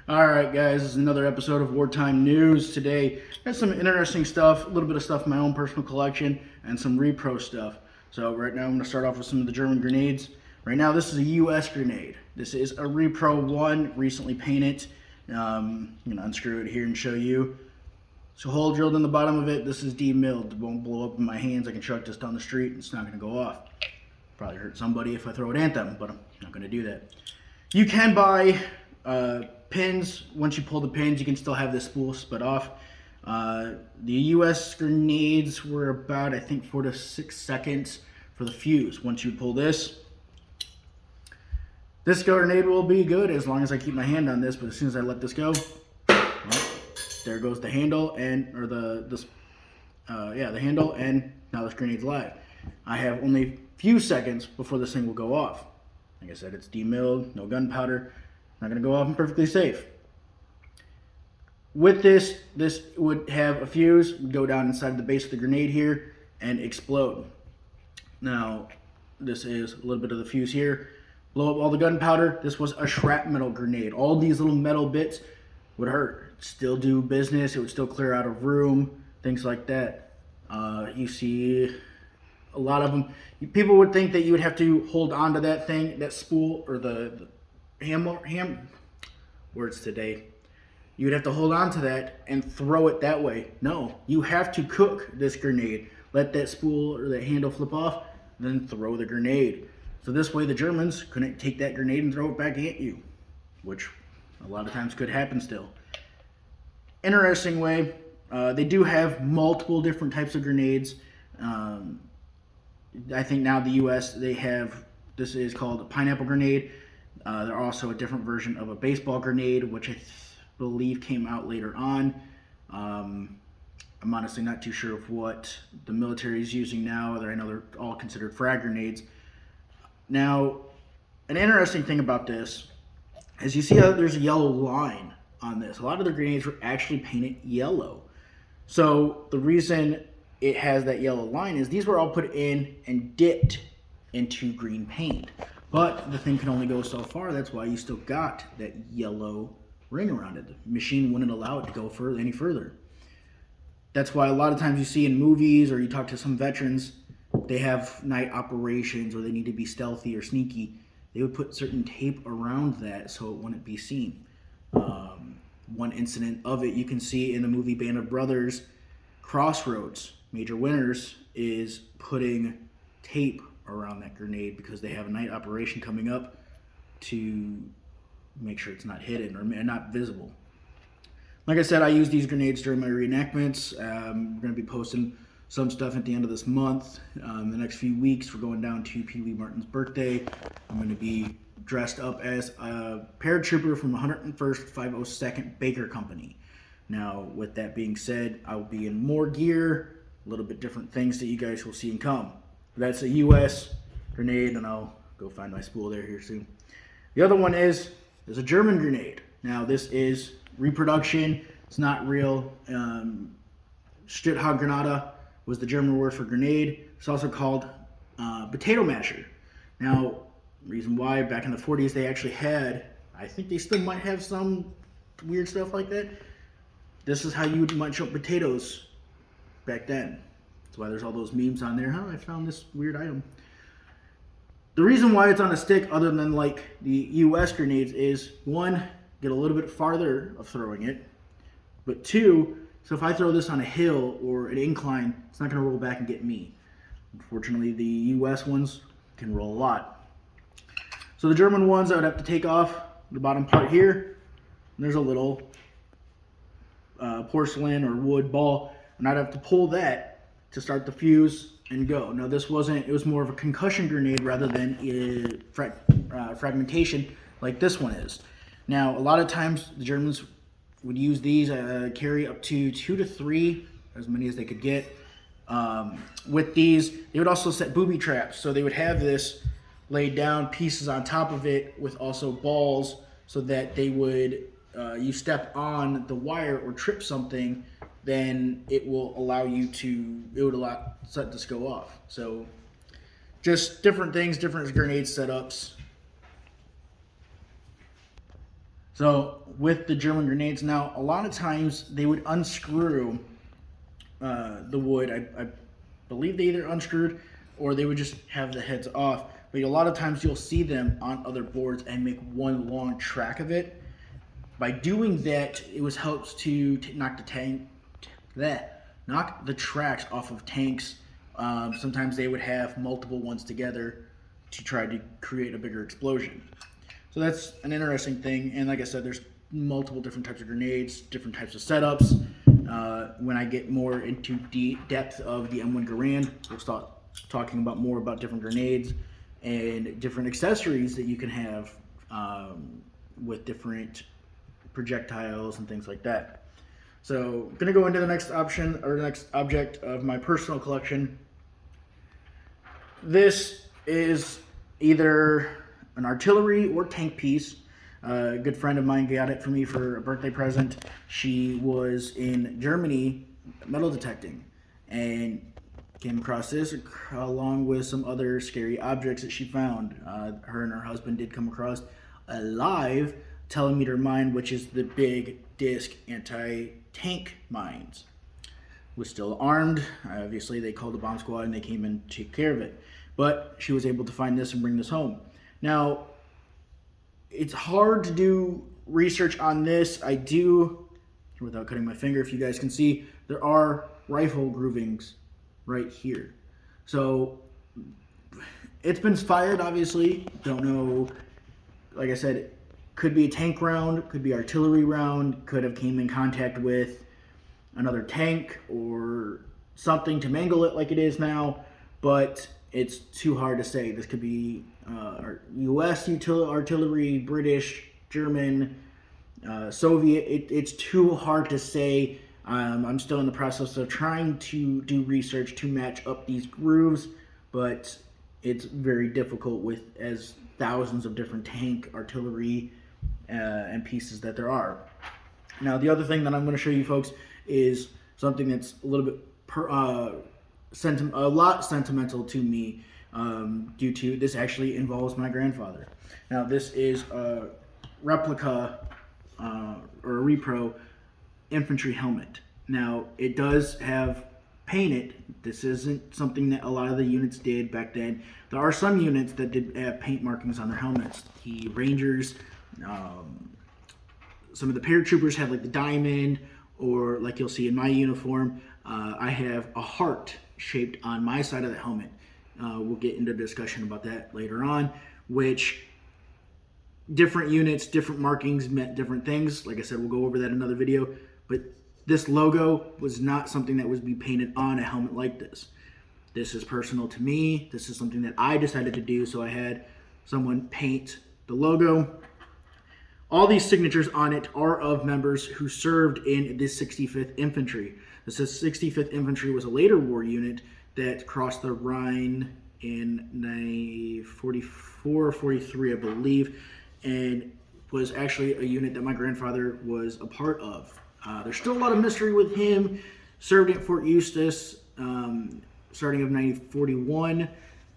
All right, guys, this is another episode of Wartime News. Today, I got some interesting stuff, a little bit of stuff in my own personal collection, and some repro stuff. So right now, I'm going to start off with some of the German grenades. Right now, this is a U.S. grenade. This is a Repro 1, recently painted. I'm going to unscrew it here and show you. So hole drilled in the bottom of it. This is demilled. It won't blow up in my hands. I can chuck this down the street and it's not going to go off. Probably hurt somebody if I throw it at them, but I'm not going to do that. You can buy pins. Once you pull the pins, you can still have this spool split off. The U.S. grenades were about, I think, 4 to 6 seconds for the fuse. Once you pull this grenade will be good as long as I keep my hand on this, but as soon as I let this go, well, there goes the handle the handle, and now this grenade's live. I have only a few seconds before this thing will go off. Like I said, it's demilled, no gunpowder, not going to go off and perfectly safe. With this would have a fuse, would go down inside the base of the grenade here and explode. Now, this is a little bit of the fuse here. Blow up all the gunpowder. This was a shrapnel grenade. All these little metal bits would hurt. Still do business. It would still clear out a room, things like that. You see a lot of them. People would think that you would have to hold on to that thing, that spool, or the words today. You would have to hold on to that and throw it that way. No, you have to cook this grenade. Let that spool or that handle flip off, then throw the grenade. So this way the Germans couldn't take that grenade and throw it back at you, which a lot of times could happen still. Interesting way, they do have multiple different types of grenades. I think now the U.S., they have, this is called a pineapple grenade. They're also a different version of a baseball grenade, which I believe came out later on. I'm honestly not too sure of what the military is using now. I know they're all considered frag grenades. Now, an interesting thing about this is you see how there's a yellow line on this. A lot of the grenades were actually painted yellow. So the reason it has that yellow line is these were all put in and dipped into green paint. But the thing can only go so far. That's why you still got that yellow ring around it. The machine wouldn't allow it to go any further. That's why a lot of times you see in movies or you talk to some veterans, they have night operations or they need to be stealthy or sneaky. They would put certain tape around that so it wouldn't be seen. One incident of it you can see in the movie Band of Brothers, Crossroads. Major Winters is putting tape around that grenade because they have a night operation coming up to make sure it's not hidden or not visible. Like I said, I use these grenades during my reenactments. We're going to be posting some stuff at the end of this month. The next few weeks, we're going down to Pee Wee Martin's birthday. I'm going to be dressed up as a paratrooper from 101st 502nd Baker Company. Now, with that being said, I will be in more gear, a little bit different things that you guys will see and come. That's a U.S. grenade, and I'll go find my spool here soon. The other one is a German grenade. Now, this is reproduction. It's not real. Grenade was the German word for grenade. It's also called potato masher. Now, reason why, back in the 40s, they actually had, I think they still might have some weird stuff like that. This is how you would munch up potatoes back then. That's why there's all those memes on there. I found this weird item. The reason why it's on a stick, other than like the U.S. grenades, is one, get a little bit farther of throwing it, but two, so if I throw this on a hill or an incline, it's not going to roll back and get me. Unfortunately, the U.S. ones can roll a lot. So the German ones, I would have to take off the bottom part here. And there's a little porcelain or wood ball, and I'd have to pull that to start the fuse and go. Now this wasn't, it was more of a concussion grenade rather than fragmentation like this one is. Now a lot of times the Germans would use these, carry up to 2 to 3, as many as they could get. With these, they would also set booby traps. So they would have this laid down, pieces on top of it with also balls, so that they would, you step on the wire or trip something, then it will allow you to, let this go off. So just different things, different grenade setups. So with the German grenades. Now, a lot of times they would unscrew the wood. I believe they either unscrewed or they would just have the heads off. But a lot of times you'll see them on other boards and make one long track of it. By doing that, it was helps to knock the tracks off of tanks. Sometimes they would have multiple ones together to try to create a bigger explosion. So that's an interesting thing. And like I said, there's multiple different types of grenades, different types of setups. When I get more into the depth of the M1 Garand, we'll start talking about more about different grenades and different accessories that you can have with different projectiles and things like that. So I'm gonna go into the next option, or the next object of my personal collection. This is either an artillery or tank piece. A good friend of mine got it for me for a birthday present. She was in Germany metal detecting and came across this along with some other scary objects that she found. Her and her husband did come across a live telemeter mine, which is the big disc anti-tank mines. Was still armed. Obviously, they called the bomb squad and they came and took care of it. But she was able to find this and bring this home. Now, it's hard to do research on this. I do, without cutting my finger, if you guys can see, there are rifle groovings right here. So it's been fired, obviously. Don't know. Like I said, it could be a tank round, could be artillery round, could have came in contact with another tank or something to mangle it like it is now, but it's too hard to say. This could be U.S. artillery, British, German, Soviet. It's too hard to say. I'm still in the process of trying to do research to match up these grooves, but it's very difficult with as thousands of different tank, artillery, and pieces that there are. Now, the other thing that I'm going to show you folks is something that's a little bit a lot sentimental to me, due to this actually involves my grandfather. Now, this is a replica or a repro infantry helmet. Now, it does have painted. This isn't something that a lot of the units did back then. There are some units that did have paint markings on their helmets. The Rangers, some of the paratroopers have like the diamond, or like you'll see in my uniform, I have a heart shaped on my side of the helmet. We'll get into discussion about that later on, which different units, different markings meant different things. Like I said, we'll go over that in another video, but this logo was not something that was be painted on a helmet like this. This is personal to me. This is something that I decided to do, so I had someone paint the logo. All these signatures on it are of members who served in the 65th Infantry. The 65th Infantry was a later war unit that crossed the Rhine in 1944 or 43, I believe, and was actually a unit that my grandfather was a part of. There's still a lot of mystery with him. Served at Fort Eustis, starting of 1941.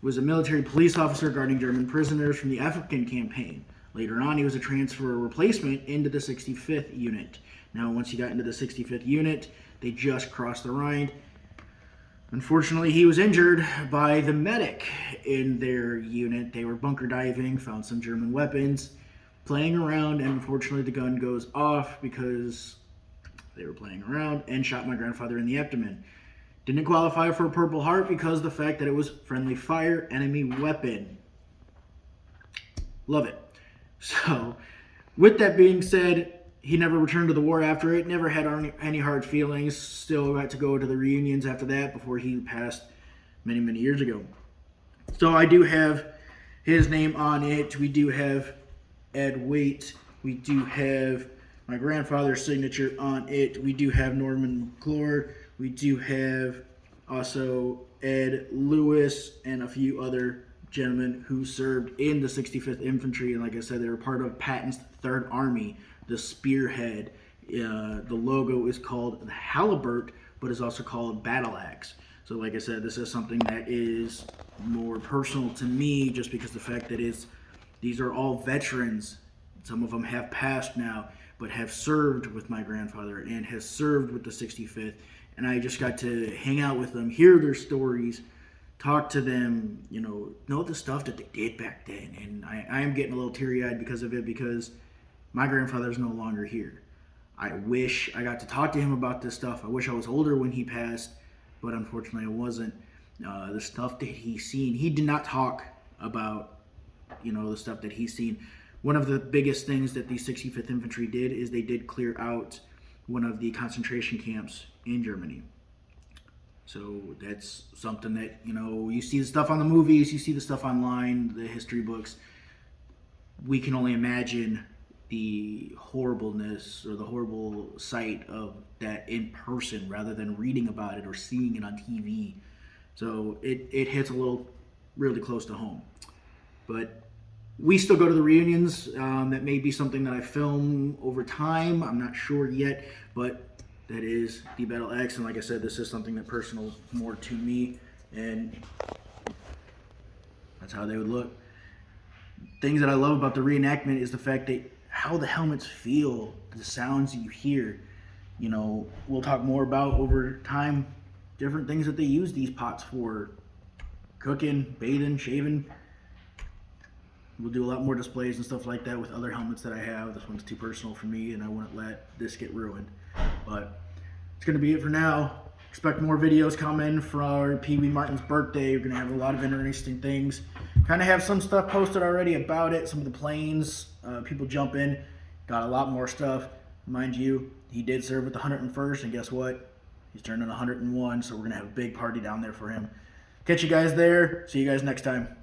Was a military police officer guarding German prisoners from the African campaign. Later on, he was a transfer replacement into the 65th unit. Now, once he got into the 65th unit, they just crossed the Rhine. Unfortunately, he was injured by the medic in their unit. They were bunker diving, found some German weapons, playing around, and unfortunately the gun goes off because they were playing around and shot my grandfather in the abdomen. Didn't qualify for a Purple Heart because of the fact that it was friendly fire, enemy weapon. Love it. So, with that being said, he never returned to the war after it, never had any hard feelings, still got to go to the reunions after that before he passed many, many years ago. So I do have his name on it. We do have Ed Waite. We do have my grandfather's signature on it. We do have Norman McClure. We do have also Ed Lewis and a few other gentlemen who served in the 65th Infantry. And like I said, they were part of Patton's 3rd Army, the Spearhead. The logo is called the Halibut, but is also called Battle Axe. So like I said, this is something that is more personal to me just because the fact that these are all veterans. Some of them have passed now, but have served with my grandfather and has served with the 65th. And I just got to hang out with them, hear their stories, talk to them, know the stuff that they did back then. And I am getting a little teary-eyed because of it, because my grandfather is no longer here. I wish I got to talk to him about this stuff. I wish I was older when he passed, but unfortunately I wasn't. The stuff that he's seen, he did not talk about, the stuff that he's seen. One of the biggest things that the 65th Infantry did is they did clear out one of the concentration camps in Germany. So that's something that, you see the stuff on the movies, you see the stuff online, the history books. We can only imagine the horribleness or the horrible sight of that in person rather than reading about it or seeing it on TV. So it hits a little really close to home. But we still go to the reunions. That may be something that I film over time. I'm not sure yet, but that is the Battle X. And like I said, this is something that personal more to me, and that's how they would look. Things that I love about the reenactment is the fact that how the helmets feel, the sounds you hear. We'll talk more about over time different things that they use these pots for: cooking, bathing, shaving. We'll do a lot more displays and stuff like that with other helmets that I have. This one's too personal for me, and I wouldn't let this get ruined. But it's going to be it for now. Expect more videos coming for Pee Wee Martin's birthday. We're going to have a lot of interesting things. Kind of have some stuff posted already about it. Some of the planes, people jump in. Got a lot more stuff. Mind you, he did serve with the 101st, and guess what? He's turning 101, so we're going to have a big party down there for him. Catch you guys there. See you guys next time.